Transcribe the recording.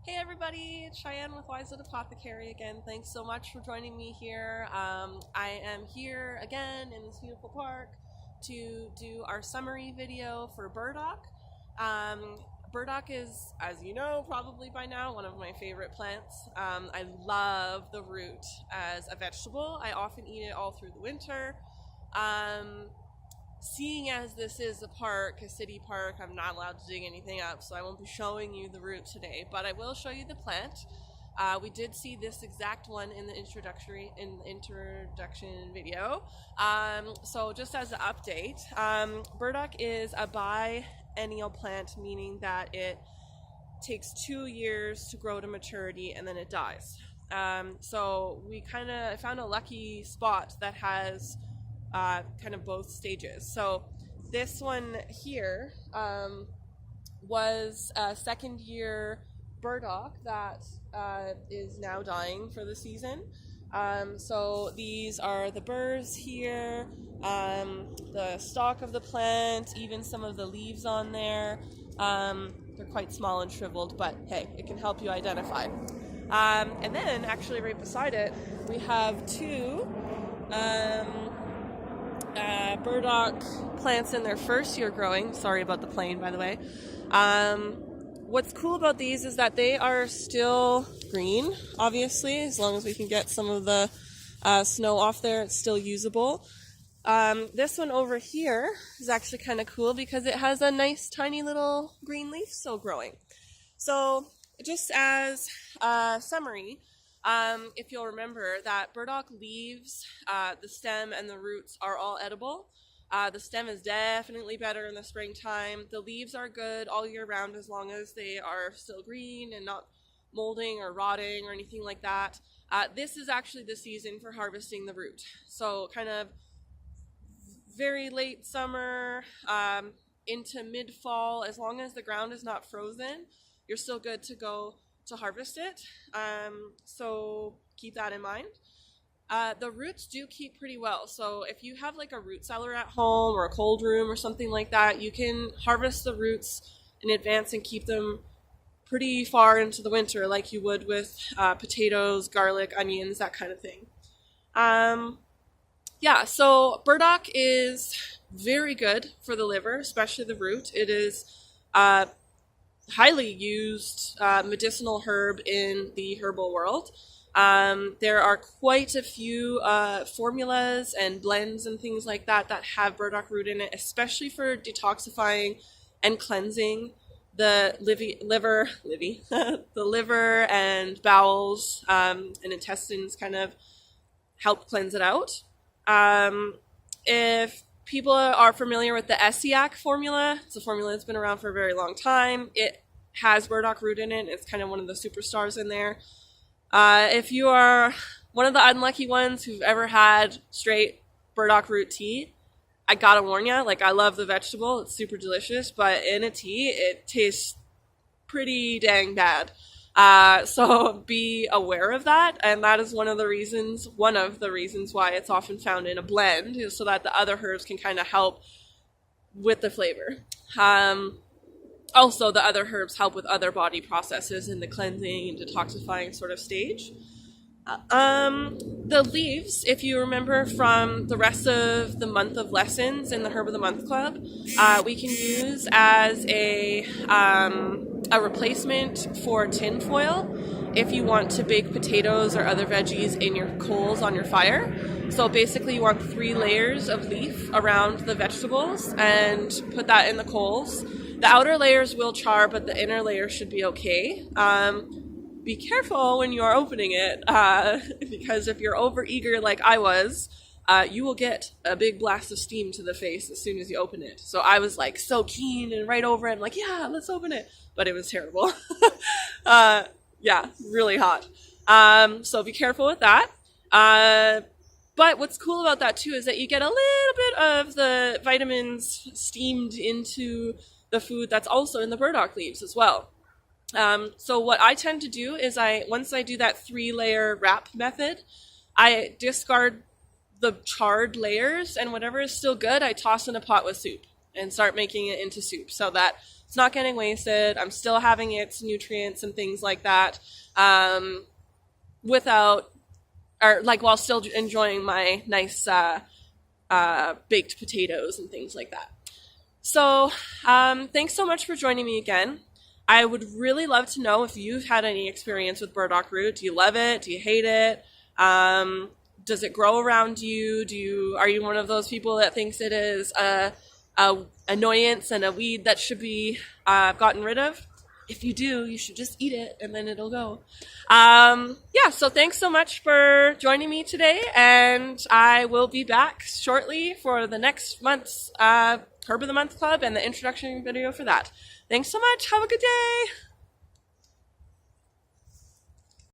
Hey everybody, it's Cheyenne with Wise Apothecary again. Thanks so much for joining me here. I am here again in this beautiful park to do our summary video for burdock. Burdock is, as you know probably by now, one of my favorite plants. I love the root as a vegetable. I often eat it all through the winter. Seeing as this is a park, a city park, I'm not allowed to dig anything up, so I won't be showing you the root today, but I will show you the plant. We did see this exact one in the introduction video. So just as an update, burdock is a biennial plant, meaning that it takes 2 years to grow to maturity and then it dies. So we I found a lucky spot that has kind of both stages. So this one here was a second year burdock that is now dying for the season. So these are the burrs here, the stalk of the plant, even some of the leaves on there. They're quite small and shriveled, but hey, it can help you identify. And then actually right beside it, we have two burdock plants in their first year growing. Sorry about the plane, by the way. What's cool about these is that they are still green, obviously, as long as we can get some of the snow off there, it's still usable. This one over here is actually kind of cool because it has a nice tiny little green leaf still growing. So just as a summary, if you'll remember that burdock leaves, the stem and the roots are all edible. The stem is definitely better in the springtime. The leaves are good all year round as long as they are still green and not molding or rotting or anything like that. This is actually the season for harvesting the root. So kind of very late summer into mid-fall, as long as the ground is not frozen, you're still good to go to harvest it, so keep that in mind. The roots do keep pretty well, so if you have like a root cellar at home or a cold room or something like that, you can harvest the roots in advance and keep them pretty far into the winter like you would with potatoes, garlic, onions, that kind of thing. Yeah, so burdock is very good for the liver, especially the root. It is highly used medicinal herb in the herbal world. There are quite a few formulas and blends and things like that that have burdock root in it, especially for detoxifying and cleansing the the liver and bowels and intestines, kind of help cleanse it out. If people are familiar with the ESSIAC formula, it's a formula that's been around for a very long time. It has burdock root in it. It's kind of one of the superstars in there. If you are one of the unlucky ones who've ever had straight burdock root tea, I gotta warn you, like, I love the vegetable. It's super delicious, but in a tea, it tastes pretty dang bad. So be aware of that, and that is one of the reasons why it's often found in a blend, is so that the other herbs can kind of help with the flavor. Also, the other herbs help with other body processes in the cleansing and detoxifying sort of stage. The leaves, if you remember from the rest of the month of lessons in the Herb of the Month Club, we can use as a replacement for tin foil if you want to bake potatoes or other veggies in your coals on your fire. So basically you want 3 layers of leaf around the vegetables and put that in the coals. The outer layers will char, but the inner layer should be okay. Be careful when you are opening it, because if you're overeager like I was, you will get a big blast of steam to the face as soon as you open it. So I was like so keen and right over it. I'm like, yeah, let's open it. But it was terrible. Yeah, really hot. So be careful with that. But what's cool about that too is that you get a little bit of the vitamins steamed into the food that's also in the burdock leaves as well. So what I tend to do is once I do that 3-layer wrap method, I discard the charred layers, and whatever is still good, I toss in a pot with soup and start making it into soup. So that It's not getting wasted. I'm still having its nutrients and things like that, without, or like while still enjoying my nice baked potatoes and things like that. So thanks so much for joining me again. I would really love to know if you've had any experience with burdock root. Do you love it? Do you hate it? Does it grow around you? Are you one of those people that thinks it is a annoyance and a weed that should be gotten rid of? If you do, you should just eat it and then it'll go. Yeah, so thanks so much for joining me today, and I will be back shortly for the next month's Herb of the Month Club and the introduction video for that. Thanks so much. Have a good day.